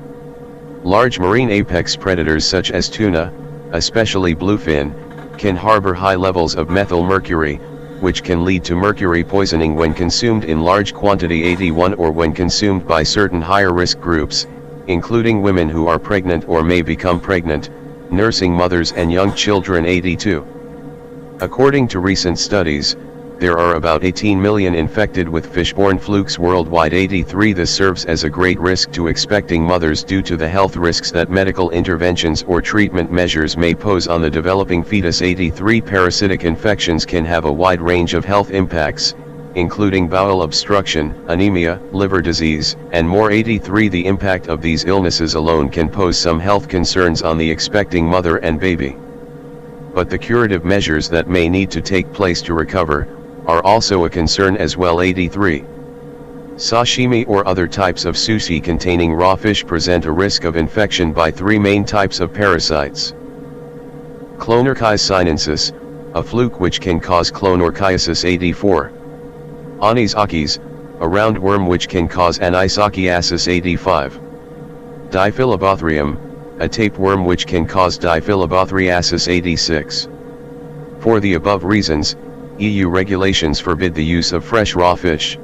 Large marine apex predators such as tuna, especially bluefin, can harbor high levels of methyl mercury, which can lead to mercury poisoning when consumed in large quantity. 81. Or when consumed by certain higher risk groups, including women who are pregnant or may become pregnant, nursing mothers and young children. 82. According to recent studies, there are about 18 million infected with fish-borne flukes worldwide. 83. This serves as a great risk to expecting mothers due to the health risks that medical interventions or treatment measures may pose on the developing fetus. 83. Parasitic infections can have a wide range of health impacts, including bowel obstruction, anemia, liver disease, and more. 83. The impact of these illnesses alone can pose some health concerns on the expecting mother and baby. But the curative measures that may need to take place to recover are also a concern as well. 83. Sashimi or other types of sushi containing raw fish present a risk of infection by three main types of parasites. Clonorchis sinensis, a fluke which can cause clonorchiasis. 84. Anisakis, a roundworm which can cause anisakiasis. 85. Diphyllobothrium, a tapeworm which can cause diphyllobothriasis. 86. For the above reasons, EU regulations forbid the use of fresh raw fish.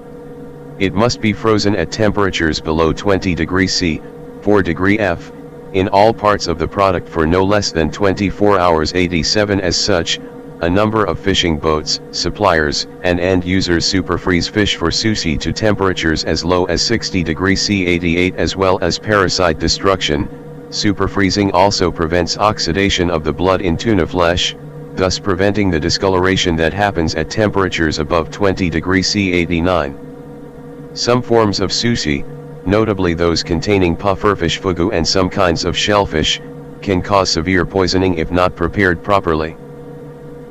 It must be frozen at temperatures below 20 degrees C, 4 degree F, in all parts of the product for no less than 24 hours. 87. As such, a number of fishing boats, suppliers, and end users superfreeze fish for sushi to temperatures as low as 60 degrees C. 88. As well as parasite destruction, superfreezing also prevents oxidation of the blood in tuna flesh, thus preventing the discoloration that happens at temperatures above 20 degrees C. 89. Some forms of sushi, notably those containing pufferfish fugu and some kinds of shellfish, can cause severe poisoning if not prepared properly.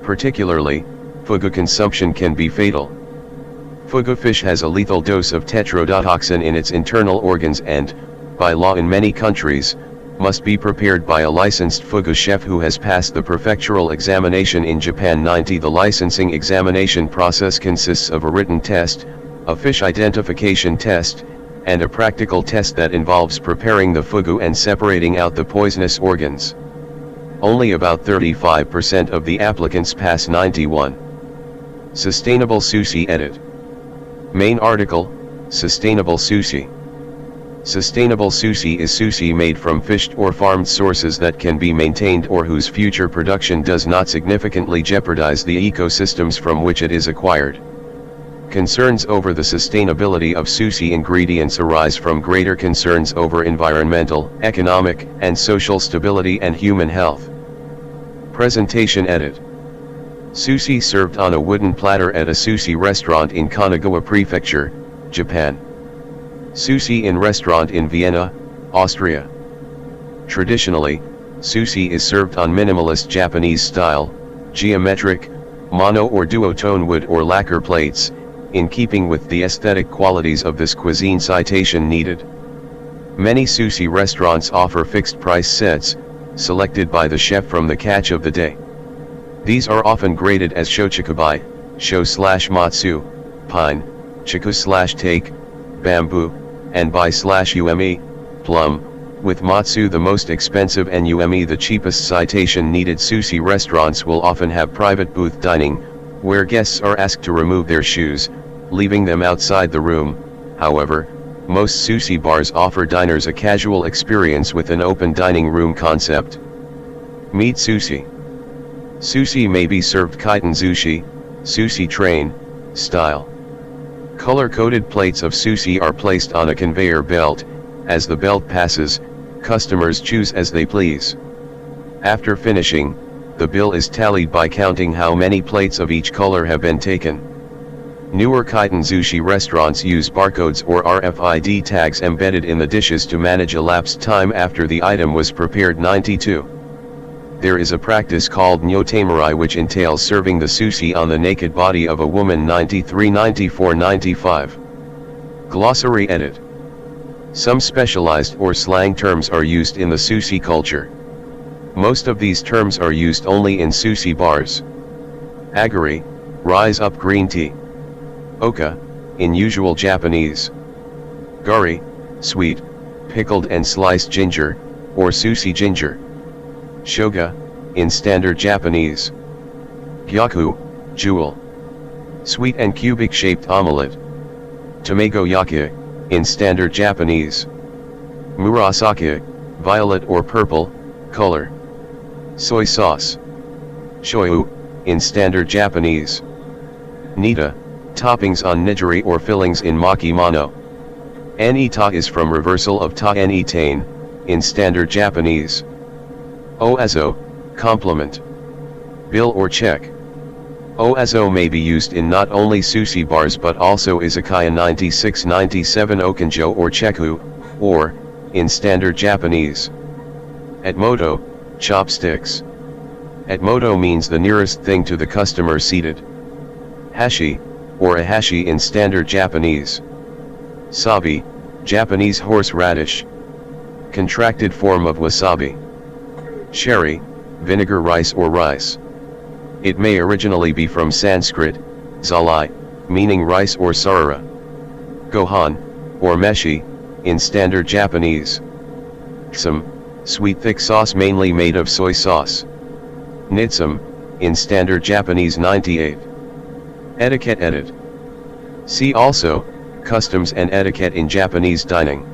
Particularly, fugu consumption can be fatal. Fugu fish has a lethal dose of tetrodotoxin in its internal organs and, by law in many countries, must be prepared by a licensed fugu chef who has passed the prefectural examination in Japan. 90. The licensing examination process consists of a written test, a fish identification test, and a practical test that involves preparing the fugu and separating out the poisonous organs. Only about 35% of the applicants pass. 91. Sustainable sushi edit. Main article, Sustainable sushi. Sustainable sushi is sushi made from fished or farmed sources that can be maintained or whose future production does not significantly jeopardize the ecosystems from which it is acquired. Concerns over the sustainability of sushi ingredients arise from greater concerns over environmental, economic, and social stability and human health. Presentation edit. Sushi served on a wooden platter at a sushi restaurant in Kanagawa Prefecture, Japan. Sushi in restaurant in Vienna, Austria. Traditionally, sushi is served on minimalist Japanese style, geometric, mono or duotone wood or lacquer plates, in keeping with the aesthetic qualities of this cuisine. Citation needed. Many sushi restaurants offer fixed price sets, selected by the chef from the catch of the day. These are often graded as shochikubai, sho/matsu, pine, chiku/take, bamboo, and bai/ume, plum, with matsu the most expensive and ume the cheapest. Citation needed. Sushi restaurants will often have private booth dining, where guests are asked to remove their shoes, leaving them outside the room. However, most sushi bars offer diners a casual experience with an open dining room concept. Meat sushi. Sushi may be served kaiten sushi train, style. Color-coded plates of sushi are placed on a conveyor belt. As the belt passes, customers choose as they please. After finishing, the bill is tallied by counting how many plates of each color have been taken. Newer kaiten sushi restaurants use barcodes or RFID tags embedded in the dishes to manage elapsed time after the item was prepared. 92. There is a practice called nyotamurai which entails serving the sushi on the naked body of a woman. 93, 94, 95. Glossary edit. Some specialized or slang terms are used in the sushi culture. Most of these terms are used only in sushi bars. Agari, rise up green tea. Oka, in usual Japanese. Gari, sweet, pickled and sliced ginger, or sushi ginger. Shoga, in standard Japanese. Gyaku, jewel. Sweet and cubic shaped omelette. Tamago yaki, in standard Japanese. Murasaki, violet or purple, color. Soy sauce. Shoyu, in standard Japanese. Nita, toppings on nigiri or fillings in makimono. Nita is from reversal of ta nitain, in standard Japanese. Oazo, complement. Bill or check. Oazo may be used in not only sushi bars but also izakaya. 96-97 okanjo or cheku, or, in standard Japanese. Atmoto, chopsticks. Atmoto means the nearest thing to the customer seated. Hashi, or a hashi in standard Japanese. Sabi, Japanese horseradish. Contracted form of wasabi. Sherry, vinegar rice or rice. It may originally be from Sanskrit, zalai, meaning rice or sarara. Gohan, or meshi, in standard Japanese. Tsum, sweet thick sauce mainly made of soy sauce. Nitsum, in standard Japanese. 98. Etiquette edit. See also, customs and etiquette in Japanese dining.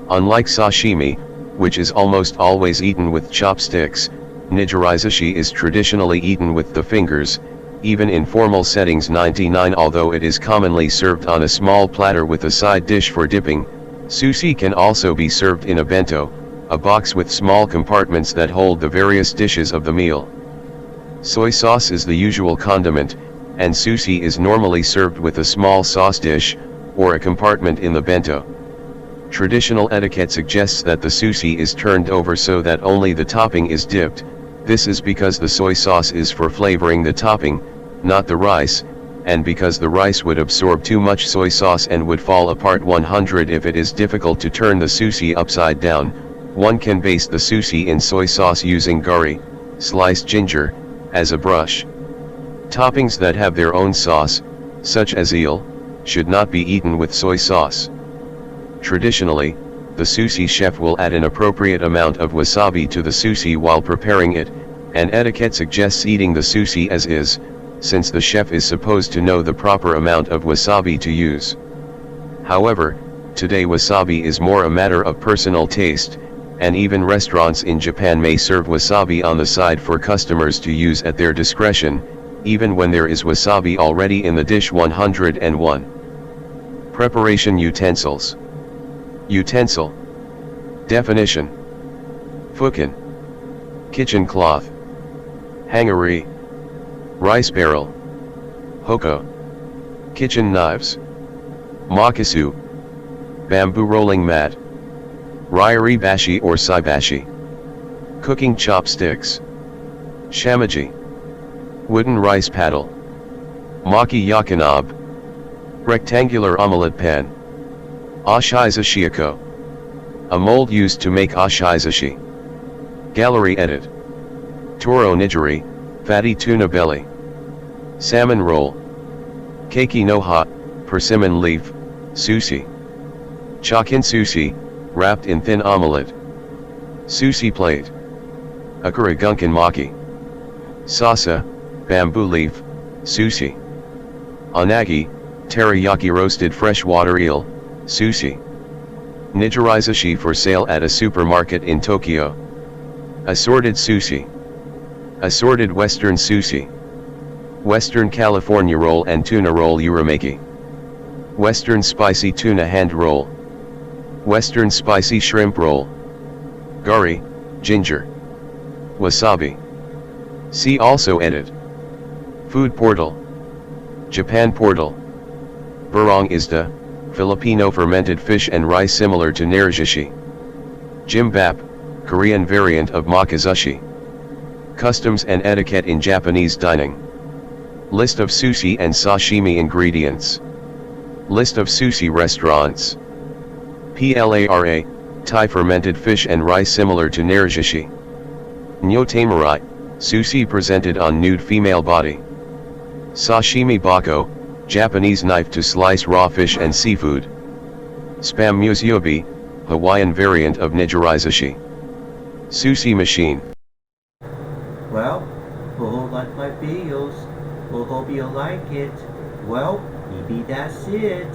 Unlike sashimi, which is almost always eaten with chopsticks, nigirizushi is traditionally eaten with the fingers, even in formal settings. 99. Although it is commonly served on a small platter with a side dish for dipping, sushi can also be served in a bento, a box with small compartments that hold the various dishes of the meal. Soy sauce is the usual condiment, and sushi is normally served with a small sauce dish, or a compartment in the bento. Traditional etiquette suggests that the sushi is turned over so that only the topping is dipped. This is because the soy sauce is for flavoring the topping, not the rice, and because the rice would absorb too much soy sauce and would fall apart. 100. If it is difficult to turn the sushi upside down, One can baste the sushi in soy sauce using gari, sliced ginger, as a brush. Toppings that have their own sauce, such as eel, should not be eaten with soy sauce. Traditionally, the sushi chef will add an appropriate amount of wasabi to the sushi while preparing it, and etiquette suggests eating the sushi as is, since the chef is supposed to know the proper amount of wasabi to use. However, today wasabi is more a matter of personal taste, and even restaurants in Japan may serve wasabi on the side for customers to use at their discretion, even when there is wasabi already in the dish. 101. Preparation utensils. Utensil. Definition. Fukin. Kitchen cloth. Hangari. Rice barrel. Hoko. Kitchen knives. Makisu. Bamboo rolling mat. Ryuri bashi or saibashi. Cooking chopsticks. Shamaji. Wooden rice paddle. Maki yakinab. Rectangular omelette pan. Ashizashi-iko. A mold used to make ashizashi. Gallery edit. Toro nigiri, fatty tuna belly. Salmon roll. Keiki no ha, persimmon leaf, sushi. Chakin sushi, wrapped in thin omelette. Sushi plate. Akura gunkan maki. Sasa, bamboo leaf, sushi. Onagi, teriyaki roasted freshwater eel, sushi. Nigirizashi for sale at a supermarket in Tokyo. Assorted sushi. Assorted Western sushi. Western California roll and tuna roll uramaki. Western spicy tuna hand roll. Western spicy shrimp roll. Gari, ginger. Wasabi. See also edit. Food portal. Japan portal. Barong isda, Filipino fermented fish and rice similar to narizushi. Jimbap, Korean variant of makizushi. Customs and etiquette in Japanese dining. List of sushi and sashimi ingredients. List of sushi restaurants. Plara, Thai fermented fish and rice similar to narizushi. Nyotamurai, sushi presented on nude female body. Sashimi bako, Japanese knife to slice raw fish and seafood. Spam musubi, Hawaiian variant of nigirizashi. Sushi machine. Well, hope like my videos. Hope you like it. Well, maybe that's it.